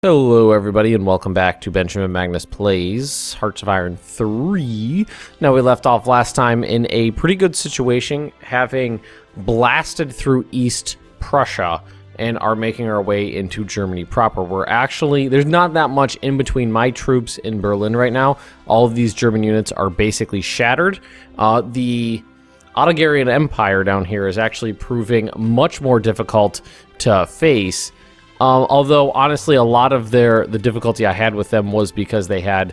Hello everybody and welcome back to Benjamin Magnus Plays Hearts of Iron 3. Now we left off last time in a pretty good situation, having blasted through East Prussia and are making our way into Germany proper. There's not that much in between my troops in Berlin right now. All of these German units are basically shattered. The Ottogarian Empire down here is actually proving much more difficult to face. Although, honestly, a lot of the difficulty I had with them was because they had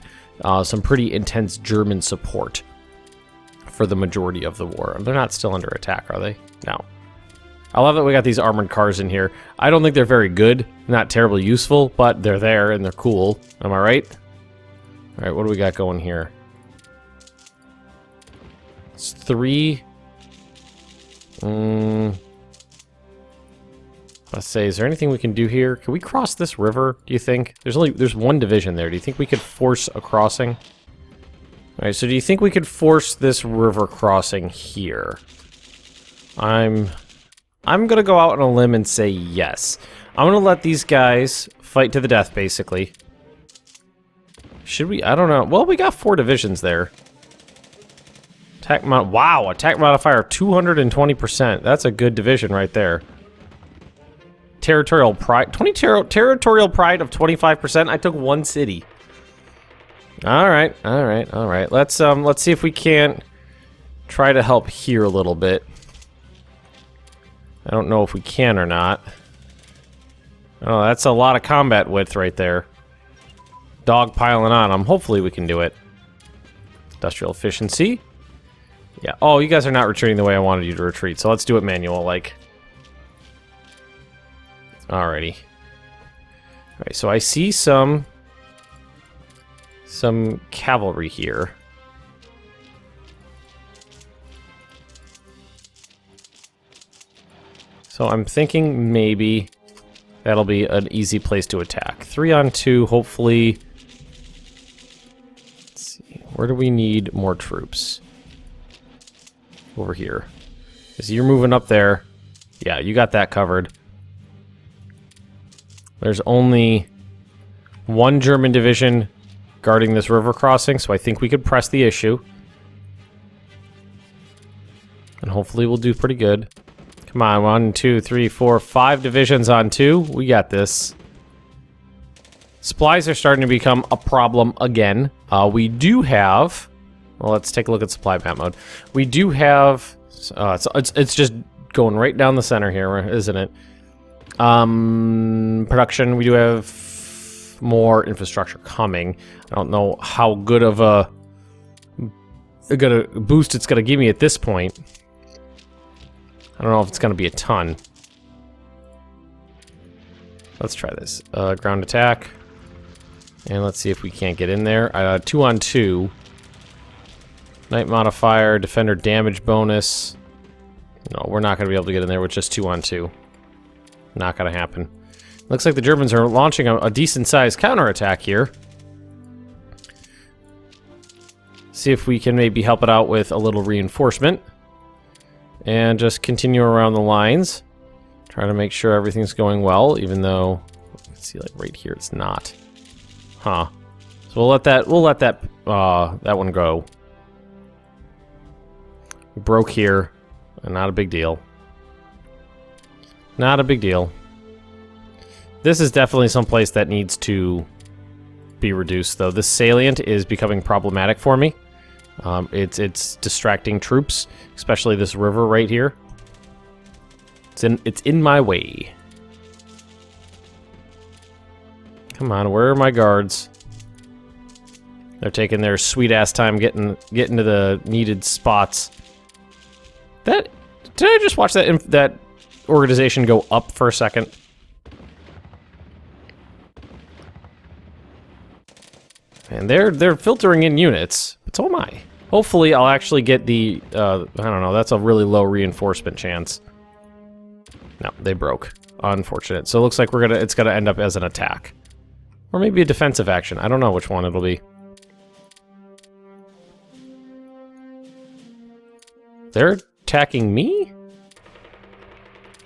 some pretty intense German support for the majority of the war. They're not still under attack, are they? No. I love that we got these armored cars in here. I don't think they're very good, not terribly useful, but they're there and they're cool. Am I right? All right, what do we got going here? It's 3. Let's say, is there anything we can do here? Can we cross this river, do you think? There's one division there. Do you think we could force a crossing? All right, so do you think we could force this river crossing here? I'm gonna go out on a limb and say yes. I'm gonna let these guys fight to the death, basically. Should we? I don't know. Well, we got 4 divisions there. Wow, attack modifier 220%. That's a good division right there. Territorial pride, territorial pride of 25%. I took 1 city. All right. Let's see if we can't try to help here a little bit. I don't know if we can or not. Oh, that's a lot of combat width right there. Dog piling on them. Hopefully we can do it. Industrial efficiency. Yeah. Oh, you guys are not retreating the way I wanted you to retreat, so let's do it manual like. Alrighty. Alright, so I see some cavalry here. So I'm thinking maybe that'll be an easy place to attack. 3 on 2, hopefully. Let's see, where do we need more troops? Over here. So you're moving up there. Yeah, you got that covered. There's only 1 German division guarding this river crossing, so I think we could press the issue. And hopefully we'll do pretty good. Come on, 1, 2, 3, 4, 5 divisions on 2. We got this. Supplies are starting to become a problem again. We do have... Well, let's take a look at supply map mode. We do have... it's just going right down the center here, isn't it? Production, we do have more infrastructure coming. I don't know how good of a boost it's gonna give me at this point. I don't know if it's gonna be a ton. Let's try this. Ground attack. And let's see if we can't get in there. 2 on 2. Night modifier, defender damage bonus. No, we're not gonna be able to get in there with just 2 on 2. Not gonna happen. Looks like the Germans are launching a decent-sized counterattack here. See if we can maybe help it out with a little reinforcement. And just continue around the lines. Trying to make sure everything's going well, even though... Let's see, like right here, it's not. Huh. So we'll let that one go. We broke here. Not a big deal. Not a big deal. This is definitely some place that needs to be reduced, though. This salient is becoming problematic for me. It's distracting troops, especially this river right here. It's in my way. Come on, where are my guards? They're taking their sweet ass time getting to the needed spots. Did I just watch that organization go up for a second? And they're filtering in units, but so am I. Hopefully I'll actually get the I don't know, that's a really low reinforcement chance. No, they broke. Unfortunate. So it looks like it's gonna end up as an attack. Or maybe a defensive action. I don't know which one it'll be. They're attacking me?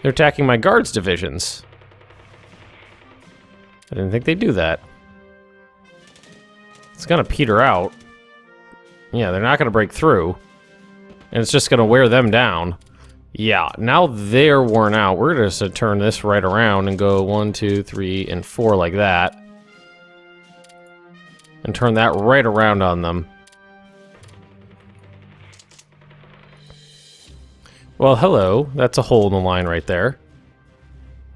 They're attacking my guards divisions. I didn't think they'd do that. It's gonna peter out. Yeah, they're not gonna break through. And it's just gonna wear them down. Yeah, now they're worn out. We're just gonna turn this right around and go 1, 2, 3, and 4 like that. And turn that right around on them. Well, hello. That's a hole in the line right there.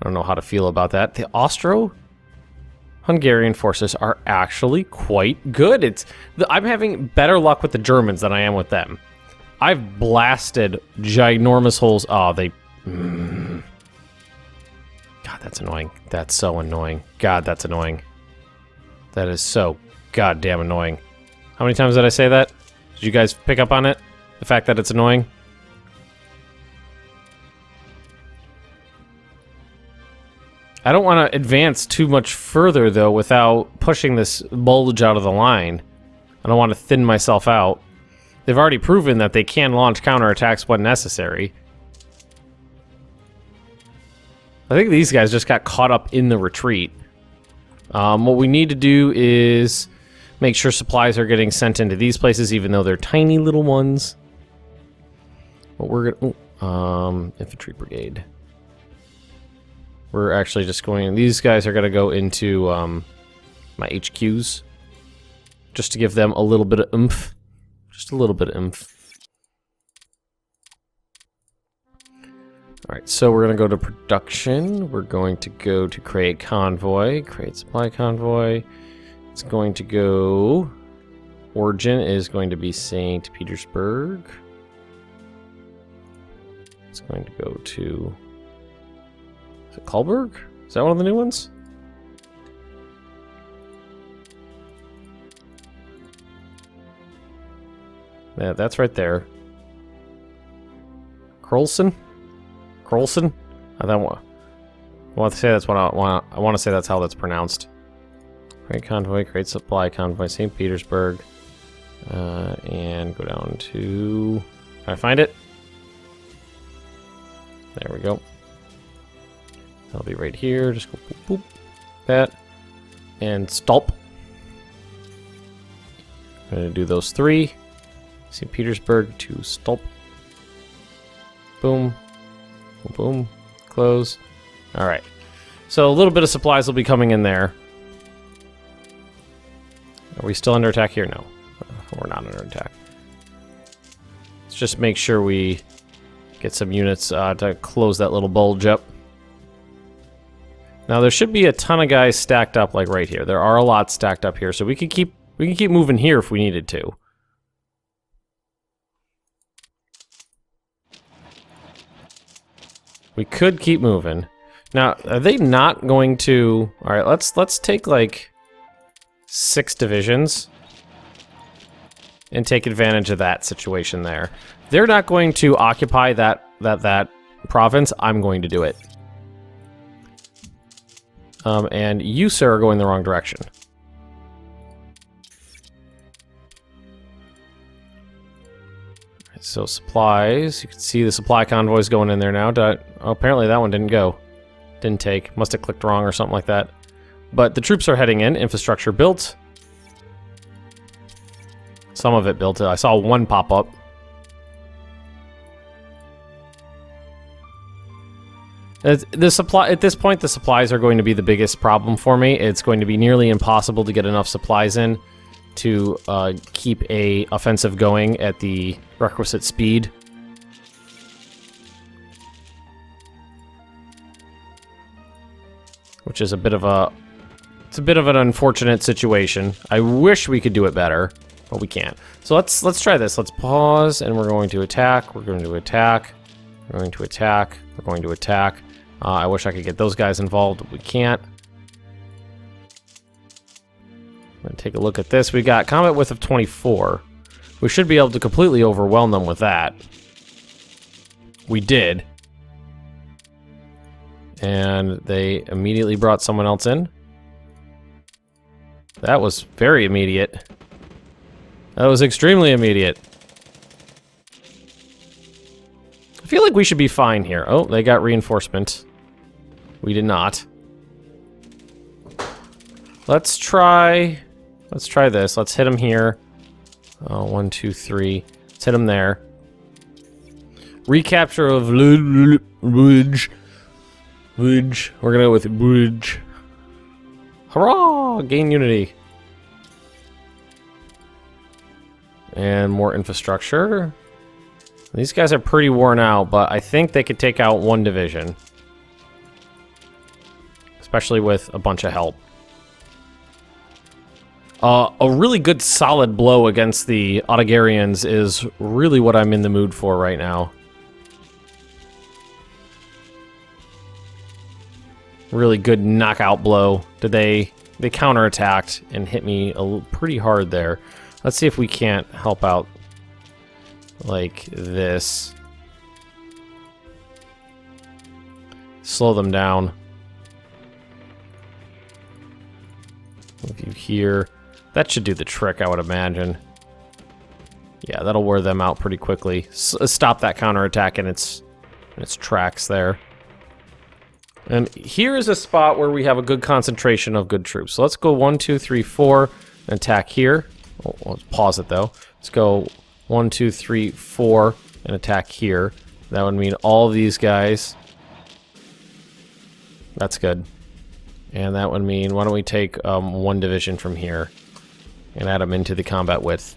I don't know how to feel about that. The Austro-Hungarian forces are actually quite good. I'm having better luck with the Germans than I am with them. I've blasted ginormous holes. Oh, they... God, that's annoying. That's so annoying. God, that's annoying. That is so goddamn annoying. How many times did I say that? Did you guys pick up on it? The fact that it's annoying? I don't want to advance too much further, though, without pushing this bulge out of the line. I don't want to thin myself out. They've already proven that they can launch counterattacks when necessary. I think these guys just got caught up in the retreat. What we need to do is make sure supplies are getting sent into these places, even though they're tiny little ones. But we're gonna... infantry brigade. We're actually just going... These guys are going to go into my HQs. Just to give them a little bit of oomph. Just a little bit of oomph. Alright, so we're going to go to production. We're going to go to create convoy. Create supply convoy. It's going to go... Origin is going to be St. Petersburg. It's going to go to... Is it Kalburg? Is that one of the new ones? Yeah, that's right there. Krolson? Krolson? I want to say that's what I want to say that's how that's pronounced. Create convoy, create supply convoy, St. Petersburg, and go down to. Can I find it? There we go. That'll be right here. Just go boop, boop, that, and stop. I'm gonna do those 3. St. Petersburg to stop. Boom, boom, boom. Close. All right. So a little bit of supplies will be coming in there. Are we still under attack here? No, we're not under attack. Let's just make sure we get some units to close that little bulge up. Now there should be a ton of guys stacked up like right here. There are a lot stacked up here, so we can keep moving here if we needed to. We could keep moving. Now, are they not going to... All right, let's take like 6 divisions and take advantage of that situation there. They're not going to occupy that province. I'm going to do it. And you, sir, are going the wrong direction. So supplies, you can see the supply convoys going in there now. Oh, apparently that one didn't go. Didn't take. Must have clicked wrong or something like that. But the troops are heading in. Infrastructure built. Some of it built. I saw one pop up. The supply at this point, the supplies are going to be the biggest problem for me. It's going to be nearly impossible to get enough supplies in to keep a offensive going at the requisite speed. Which is a bit of a... It's a bit of an unfortunate situation. I wish we could do it better, but we can't. So let's try this. Let's pause, and we're going to attack. We're going to attack. We're going to attack. We're going to attack. I wish I could get those guys involved, but we can't. I'm going to take a look at this. We got combat width of 24. We should be able to completely overwhelm them with that. We did. And they immediately brought someone else in. That was very immediate. That was extremely immediate. I feel like we should be fine here. Oh, they got reinforcement. We did not. Let's try this. Let's hit him here. 1, 2, 3. Let's hit him there. Recapture of Ridge. We're gonna go with Ridge. Hurrah! Gain unity. And more infrastructure. These guys are pretty worn out, but I think they could take out one division. Especially with a bunch of help. A really good solid blow against the Ottogarians is really what I'm in the mood for right now. Really good knockout blow. They counterattacked and hit me pretty hard there. Let's see if we can't help out like this. Slow them down. Move you here. That should do the trick, I would imagine. Yeah, that'll wear them out pretty quickly. Stop that counterattack in its tracks there. And here is a spot where we have a good concentration of good troops. So let's go 1, 2, 3, 4, and attack here. Oh, let's pause it though. Let's go 1, 2, 3, 4, and attack here. That would mean all of these guys. That's good. And that would mean, why don't we take one division from here and add them into the combat width.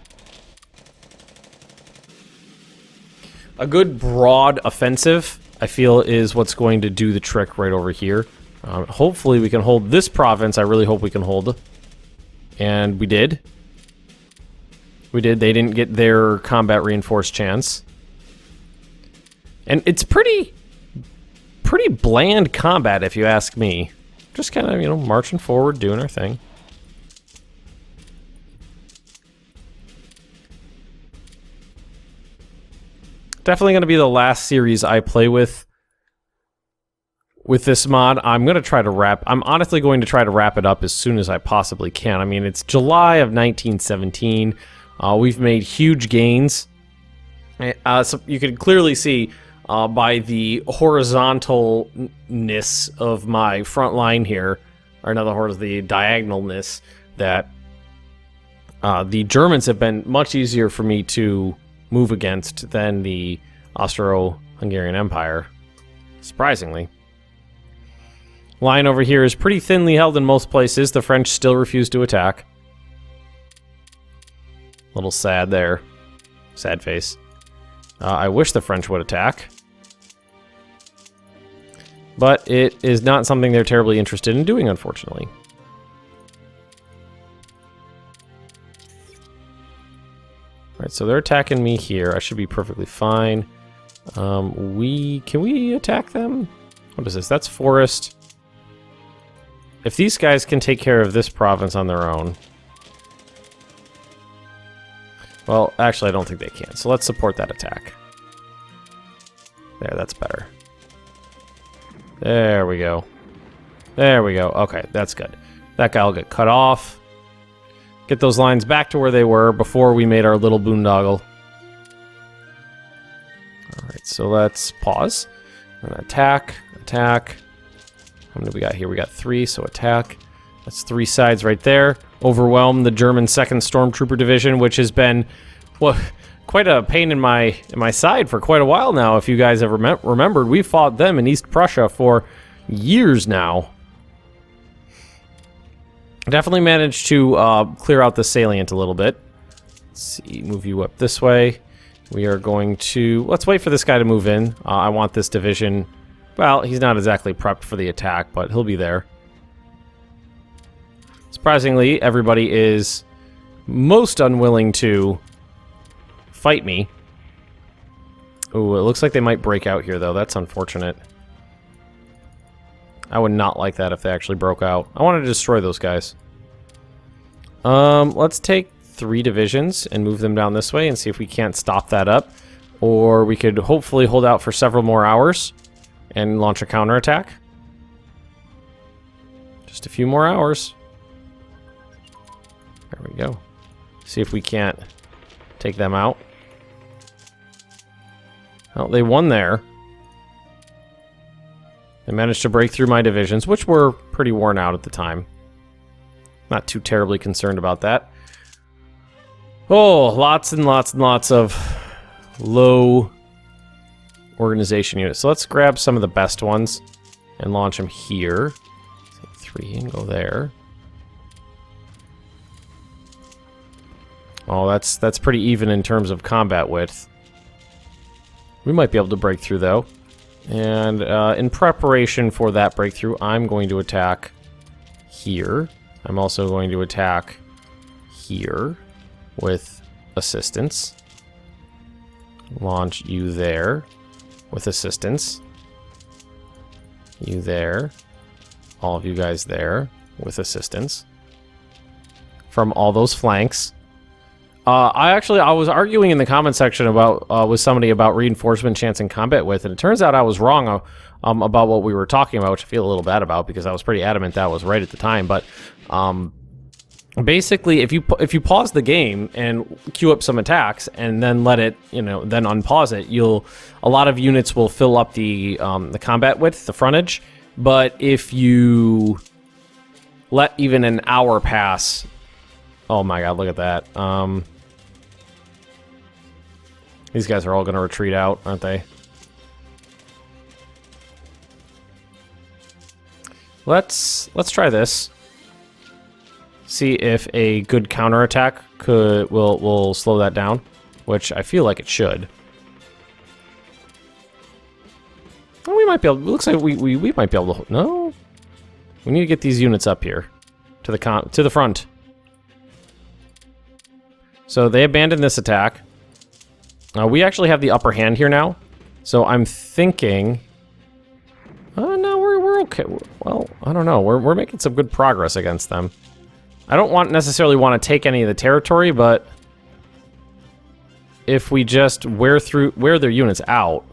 A good broad offensive, I feel, is what's going to do the trick right over here. Hopefully we can hold this province. I really hope we can hold. And we did. We did. They didn't get their combat reinforced chance. And it's pretty bland combat, if you ask me. Just kind of, you know, marching forward, doing our thing. Definitely going to be the last series I play with this mod. I'm going to try to I'm honestly going to try to wrap it up as soon as I possibly can. I mean, it's July of 1917. We've made huge gains. So you can clearly see by the horizontalness of my front line here, or not the diagonalness, that the Germans have been much easier for me to move against than the Austro-Hungarian Empire, surprisingly. Line over here is pretty thinly held in most places. The French still refuse to attack. A little sad there. Sad face. I wish the French would attack. But it is not something they're terribly interested in doing, unfortunately. Alright, so they're attacking me here. I should be perfectly fine. Can we attack them? What is this? That's forest. If these guys can take care of this province on their own... Well, actually, I don't think they can. So let's support that attack. There, that's better. There we go. There we go. Okay, that's good. That guy will get cut off. Get those lines back to where they were before we made our little boondoggle. Alright, so let's pause. And attack. Attack. How many do we got here? We got 3, so attack. That's 3 sides right there. Overwhelm the German 2nd Stormtrooper Division, which has been, well, quite a pain in my side for quite a while now. If you guys have remembered, we fought them in East Prussia for years now. Definitely managed to clear out the salient a little bit. Let's see, move you up this way. We are going to... Let's wait for this guy to move in. I want this division... Well, he's not exactly prepped for the attack, but he'll be there. Surprisingly, everybody is most unwilling to fight me. Ooh, it looks like they might break out here, though. That's unfortunate. I would not like that if they actually broke out. I want to destroy those guys. Let's take 3 divisions and move them down this way and see if we can't stop that up. Or we could hopefully hold out for several more hours and launch a counterattack. Just a few more hours. There we go. See if we can't take them out. Well, they won there. They managed to break through my divisions, which were pretty worn out at the time. Not too terribly concerned about that. Oh, lots and lots and lots of low organization units. So let's grab some of the best ones and launch them here. 3 and go there. Oh, that's pretty even in terms of combat width. We might be able to break through, though. And in preparation for that breakthrough, I'm going to attack here. I'm also going to attack here with assistance. Launch you there with assistance. You there. All of you guys there with assistance. From all those flanks. I was arguing in the comment section about with somebody about reinforcement chance and combat width, and it turns out I was wrong about what we were talking about, which I feel a little bad about because I was pretty adamant that was right at the time. But basically, if you pause the game and queue up some attacks and then let it, then unpause it, a lot of units will fill up the combat width, the frontage. But if you let even an hour pass, oh my god, look at that. These guys are all going to retreat out, aren't they? Let's try this. See if a good counterattack will slow that down, which I feel like it should. Oh, we might be able. It looks like we might be able to. No, we need to get these units up here to the front. So they abandoned this attack. We actually have the upper hand here now, so I'm thinking. No, we're okay. Well, I don't know. We're making some good progress against them. I don't necessarily want to take any of the territory, but if we just wear their units out,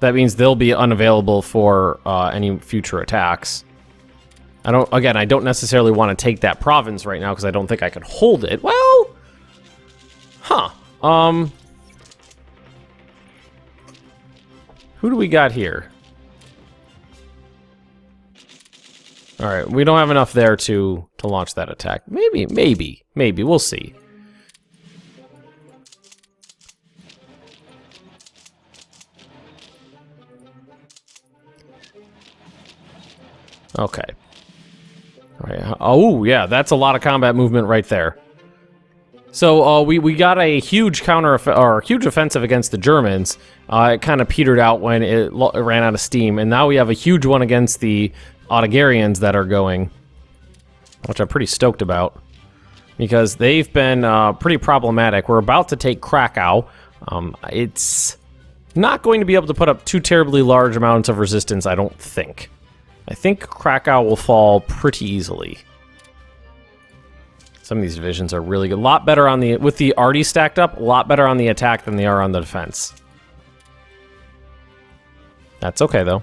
that means they'll be unavailable for any future attacks. I don't necessarily want to take that province right now because I don't think I could hold it. Well, who do we got here? All right, we don't have enough there to launch that attack. Maybe. We'll see. Okay. All right. Oh, yeah, that's a lot of combat movement right there. So we got a huge huge offensive against the Germans. It kind of petered out when it ran out of steam, and now we have a huge one against the Autogarians that are going, which I'm pretty stoked about because they've been pretty problematic. We're about to take Krakow. It's not going to be able to put up too terribly large amounts of resistance, I don't think. I think Krakow will fall pretty easily. Some of these divisions are really good. A lot better with the arty stacked up, a lot better on the attack than they are on the defense. That's okay though.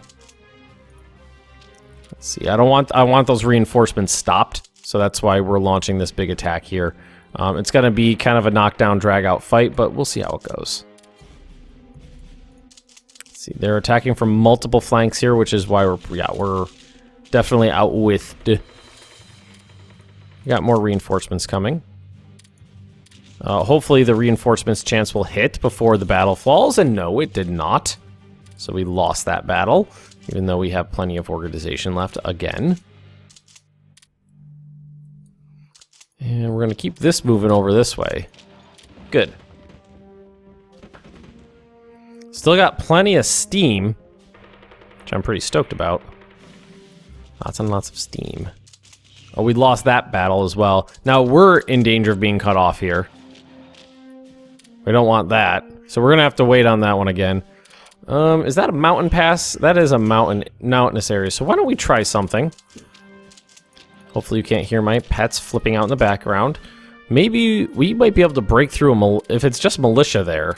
Let's see. I want those reinforcements stopped, so that's why we're launching this big attack here. It's going to be kind of a knockdown, drag out fight, but we'll see how it goes. Let's see. They're attacking from multiple flanks here, which is why we're definitely outwithed. We got more reinforcements coming. Hopefully the reinforcements chance will hit before the battle falls, and no, it did not. So we lost that battle, even though we have plenty of organization left again. And we're going to keep this moving over this way. Good. Still got plenty of steam, which I'm pretty stoked about. Lots and lots of steam. Oh, we lost that battle as well. Now we're in danger of being cut off here. We don't want that. So we're going to have to wait on that one again. Is that a mountain pass? That is a mountainous area. So why don't we try something? Hopefully you can't hear my pets flipping out in the background. Maybe we might be able to break through if it's just militia there,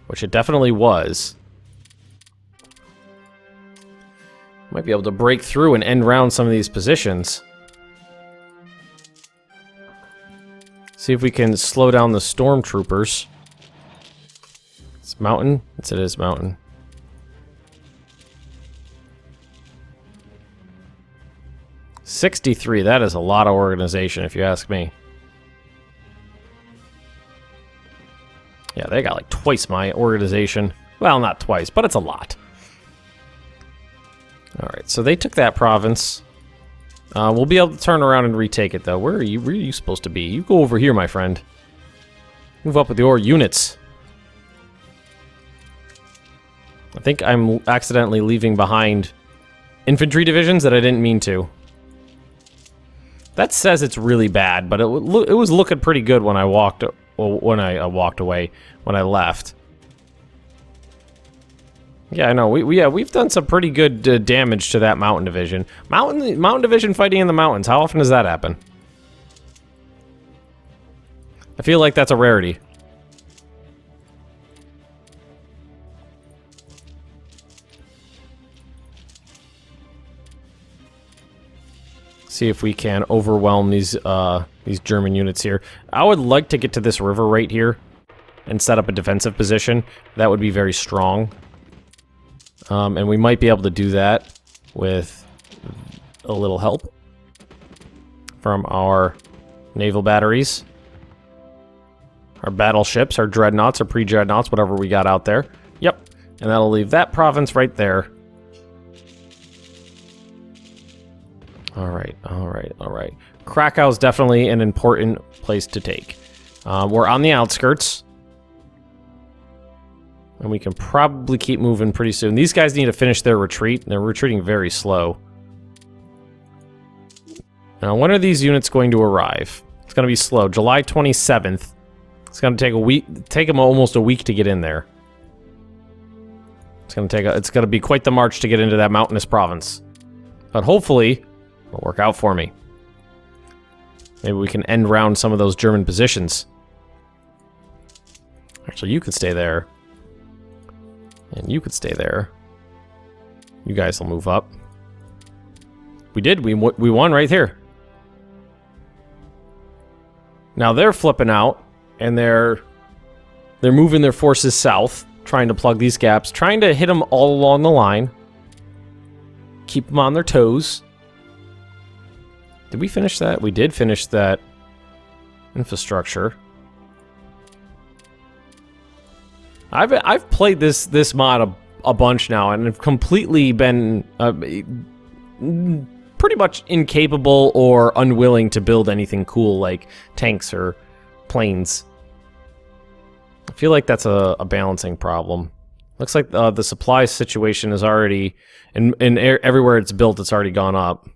which it definitely was. Might be able to break through and end round some of these positions. See if we can slow down the stormtroopers. It's mountain. Yes, it is mountain. 63, that is a lot of organization, if you ask me. Yeah, they got like twice my organization. Well, not twice, but it's a lot. Alright, so they took that province. We'll be able to turn around and retake it, though. Where are you supposed to be? You go over here, my friend. Move up with your units. I think I'm accidentally leaving behind infantry divisions that I didn't mean to. That says it's really bad, but it was looking pretty good when I walked away, when I left. Yeah, I know. We've done some pretty good damage to that mountain division. Mountain division fighting in the mountains. How often does that happen? I feel like that's a rarity. See if we can overwhelm these German units here. I would like to get to this river right here and set up a defensive position. That would be very strong. And we might be able to do that with a little help from our naval batteries. Our battleships, our dreadnoughts, our pre-dreadnoughts, whatever we got out there. Yep, and that'll leave that province right there. Alright. Krakow's definitely an important place to take. We're on the outskirts. And we can probably keep moving pretty soon. These guys need to finish their retreat. They're retreating very slow. Now, when are these units going to arrive? It's going to be slow. July 27th. It's going to take a week. Take them almost a week to get in there. It's going to be quite the march to get into that mountainous province. But hopefully, it'll work out for me. Maybe we can end round some of those German positions. Actually, you could stay there. And you could stay there. You guys will move up. We did. We won right here. Now they're flipping out, and they're moving their forces south, trying to plug these gaps, trying to hit them all along the line. Keep them on their toes. Did we finish that? We did finish that infrastructure. I've played this mod a bunch now, and have completely been pretty much incapable or unwilling to build anything cool like tanks or planes. I feel like that's a balancing problem. Looks like the supply situation is already everywhere it's built. It's already gone up.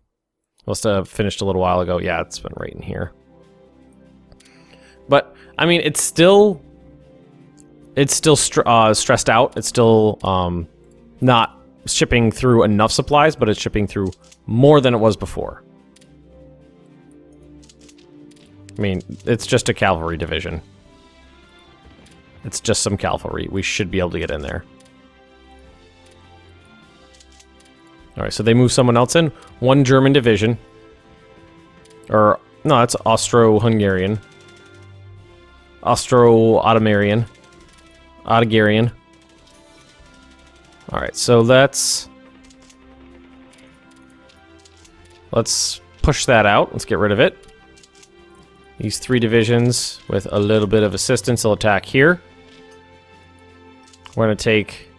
Must have finished a little while ago. Yeah, it's been right in here. But I mean, it's still stressed out. It's still not shipping through enough supplies, but it's shipping through more than it was before. I mean, it's just a cavalry division. It's just some cavalry. We should be able to get in there. Alright, so they move someone else in. One German division. Or, no, that's Austro-Hungarian. Austro-Ottomanian. Ottogarian. Alright, so let's push that out. Let's get rid of it. These three divisions, with a little bit of assistance, will attack here. We're going to take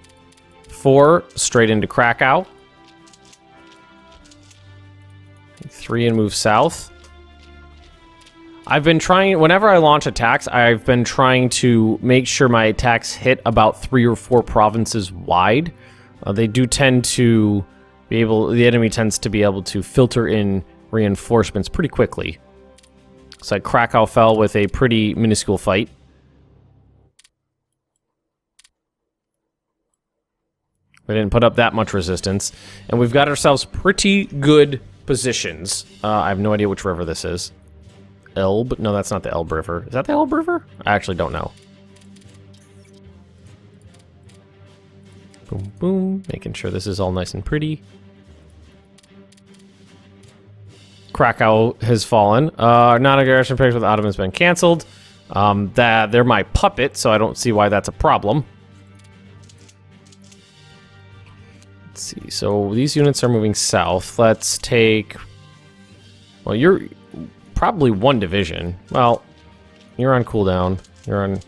4 straight into Krakow. 3 and move south. I've been trying, whenever I launch attacks, I've been trying to make sure my attacks hit about 3 or 4 provinces wide. They do tend to be able, the enemy tends to be able to filter in reinforcements pretty quickly. So Krakow fell with a pretty minuscule fight. We didn't put up that much resistance. And we've got ourselves pretty good positions. I have no idea which river this is. Elbe? No, that's not the Elbe River. Is that the Elbe River? I actually don't know. Boom, boom. Making sure this is all nice and pretty. Krakow has fallen. Non-aggression pact with Ottoman has been canceled. They're my puppet, so I don't see why that's a problem. Let's see. So these units are moving south. Let's take Well, you're probably 1 division. Well, you're on cooldown. You're on...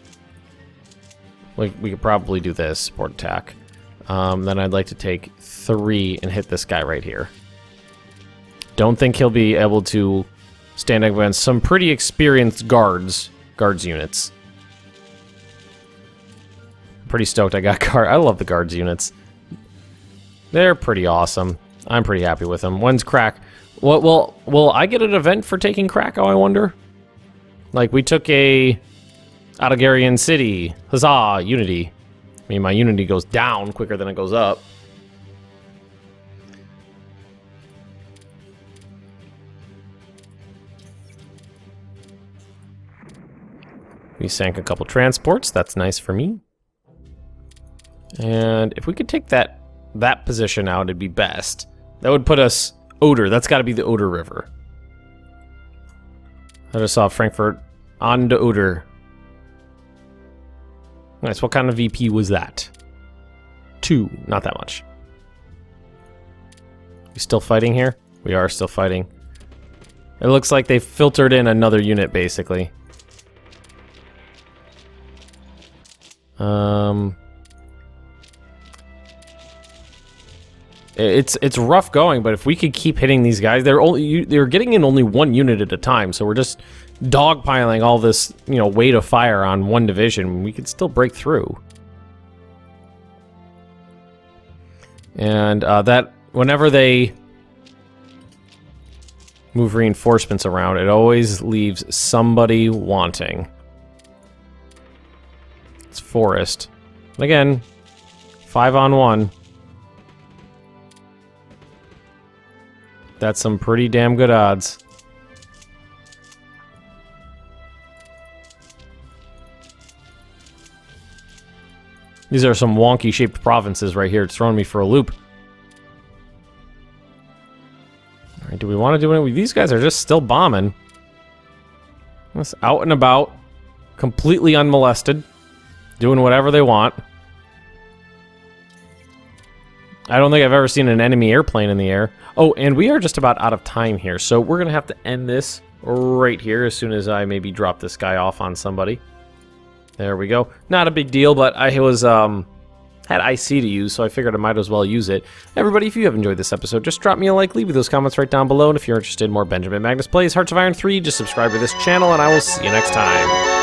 We could probably do this, support attack. Then I'd like to take 3 and hit this guy right here. Don't think he'll be able to stand up against some pretty experienced guards units. Pretty stoked I got guard. I love the guards units. They're pretty awesome. I'm pretty happy with them. When's Crack? Will I get an event for taking Krakow, I wonder? Like, we took a Algarian city. Huzzah, unity. I mean, my unity goes down quicker than it goes up. We sank a couple transports. That's nice for me. And if we could take that position out, it'd be best. That would put us Oder. That's got to be the Oder River. I just saw Frankfurt on to Oder. Nice. What kind of VP was that? 2. Not that much. We still fighting here? We are still fighting. It looks like they filtered in another unit, basically. It's rough going, but if we could keep hitting these guys, they're getting in only 1 unit at a time, so we're just dogpiling all this, you know, weight of fire on 1 division. We could still break through. And that whenever they move reinforcements around, it always leaves somebody wanting. It's forest. And again, 5-on-1. That's some pretty damn good odds. These are some wonky shaped provinces right here. It's throwing me for a loop. Alright, do we want to do anything? These guys are just still bombing. Just out and about. Completely unmolested. Doing whatever they want. I don't think I've ever seen an enemy airplane in the air. Oh, and we are just about out of time here, so we're going to have to end this right here as soon as I maybe drop this guy off on somebody. There we go. Not a big deal, but I was had IC to use, so I figured I might as well use it. Everybody, if you have enjoyed this episode, just drop me a like, leave me those comments right down below, and if you're interested in more Benjamin Magnus Plays Hearts of Iron 3, just subscribe to this channel, and I will see you next time.